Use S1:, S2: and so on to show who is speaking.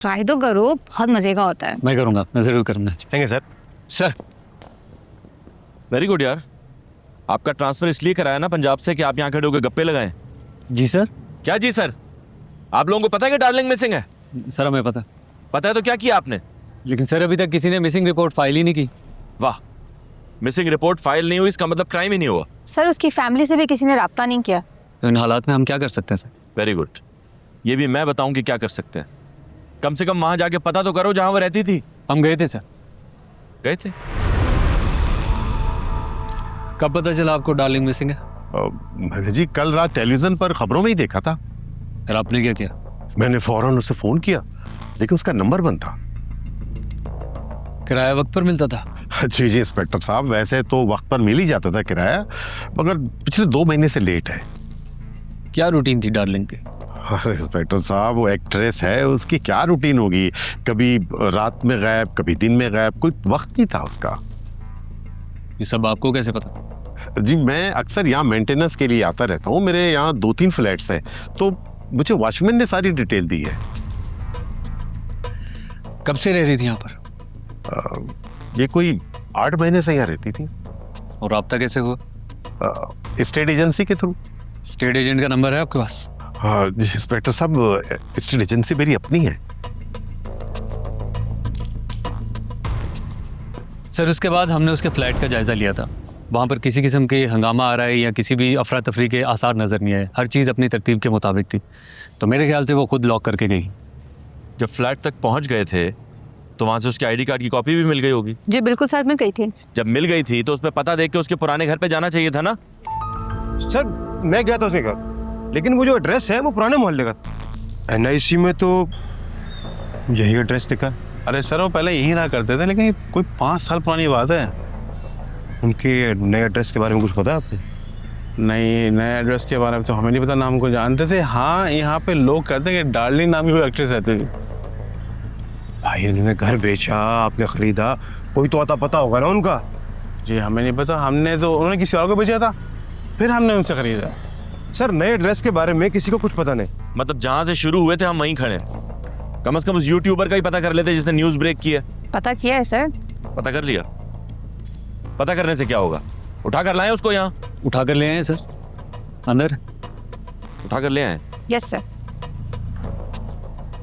S1: Try तो करो, बहुत मजे का होता है।
S2: मैं करूँगा, मैं ज़रूर करूँगा।
S3: Thank you sir.
S2: Sir
S4: very good यार। आपका ट्रांसफर इसलिए कराया ना पंजाब से कि आप यहाँ खड़े होकर गप्पे लगाएं।
S2: जी सर।
S4: क्या जी सर? आप लोगों को पता है कि डार्लिंग मिसिंग है?
S2: सर हमें पता,
S4: पता है तो क्या किया आपने?
S2: लेकिन सर अभी तक किसी ने मिसिंग रिपोर्ट फाइल ही नहीं की।
S4: वाह, मिसिंग रिपोर्ट फाइल नहीं हुई इसका मतलब क्राइम ही नहीं हुआ।
S1: सर उसकी फैमिली से भी किसी ने राब्ता नहीं किया।
S2: तो इन हालात में हम क्या कर सकते हैं सर?
S4: Very good. ये भी मैं बताऊं कि क्या कर सकते हैं। कम से कम वहां जाके पता तो करो जहां वो रहती थी।
S2: हम गए थे सर।
S4: गए थे?
S2: कब पता चला आपको डार्लिंग मिसिंग है?
S3: मैंने जी कल रात टेलीविजन पर खबरों में ही देखा था।
S2: फिर आपने क्या किया?
S3: मैंने फौरन उसे फोन किया, लेकिन उसका नंबर बंद था।
S2: किराया वक्त पर मिलता था?
S3: जी जी इंस्पेक्टर साहब, वैसे तो वक्त पर मिल ही जाता था किराया, मगर पिछले 2 महीने से लेट है।
S2: क्या रूटीन थी डार्लिंग की?
S3: अरे इंस्पेक्टर साहब, वो एक्ट्रेस है, उसकी क्या रूटीन होगी? कभी रात में गायब, कभी दिन में गायब, कोई वक्त नहीं था उसका।
S2: ये सब आपको कैसे पता?
S3: जी मैं अक्सर यहाँ मेंटेनेंस के लिए आता रहता हूँ। मेरे यहाँ 2-3 फ्लैट्स हैं, तो मुझे वॉचमैन ने सारी डिटेल दी है।
S2: कब से रह रही थी यहाँ पर?
S3: ये कोई 8 महीने से यहाँ रहती थी।
S2: और राब्ता कैसे हुआ?
S3: स्टेट एजेंसी के थ्रू।
S2: स्टेट एजेंट का नंबर है आपके पास?
S3: हाँ जी इंस्पेक्टर साहब, स्टेट एजेंसी मेरी अपनी है।
S2: सर उसके बाद हमने उसके फ्लैट का जायज़ा लिया था। वहाँ पर किसी किस्म के हंगामा आ रहा है या किसी भी अफरा तफरी के आसार नज़र नहीं आए। हर चीज़ अपनी तरतीब के मुताबिक थी। तो मेरे ख्याल से वो खुद लॉक करके गई।
S4: जब फ्लैट तक पहुंच गए थे तो वहां से उसके आईडी कार्ड की कॉपी भी मिल गई होगी।
S1: जी बिल्कुल सर, मिल गई थी।
S4: जब मिल गई थी तो उसमें पता देख के उसके पुराने घर पे जाना चाहिए था ना?
S5: सर मैं गया था उसके घर, लेकिन वो जो एड्रेस है वो पुराने मोहल्ले का। NIC में तो यही एड्रेस दिखा।
S6: अरे सर वो पहले यहीं रहा करते थे, लेकिन कोई 5 साल पुरानी बात है।
S5: उनके नए एड्रेस के बारे में कुछ पता है आपको?
S6: नहीं, नए एड्रेस के बारे में तो हमें नहीं पता, नाम को जानते थे। हाँ, यहाँ पे लोग कहते हैं कि डार्लिंग नाम की कोई एक्ट्रेस रहती थी।
S5: भाई उन्होंने घर बेचा, आपने खरीदा, कोई तो आता पता होगा ना उनका।
S6: जी हमें नहीं पता, हमने तो उन्होंने किसी और को बेचा था, फिर हमने उनसे खरीदा।
S5: सर नए एड्रेस के बारे में किसी को कुछ पता नहीं।
S4: मतलब जहां से शुरू हुए थे हम वहीं खड़े हैं। कम से कम उस यूट्यूबर का ही पता कर लेते जिसने न्यूज ब्रेक किया।
S1: पता किया है सर।
S4: पता कर लिया? पता करने से क्या होगा? उठा कर लाएं उसको यहाँ।
S2: उठा कर ले आए सर, अंदर।
S4: उठा कर ले आए।
S1: Yes sir.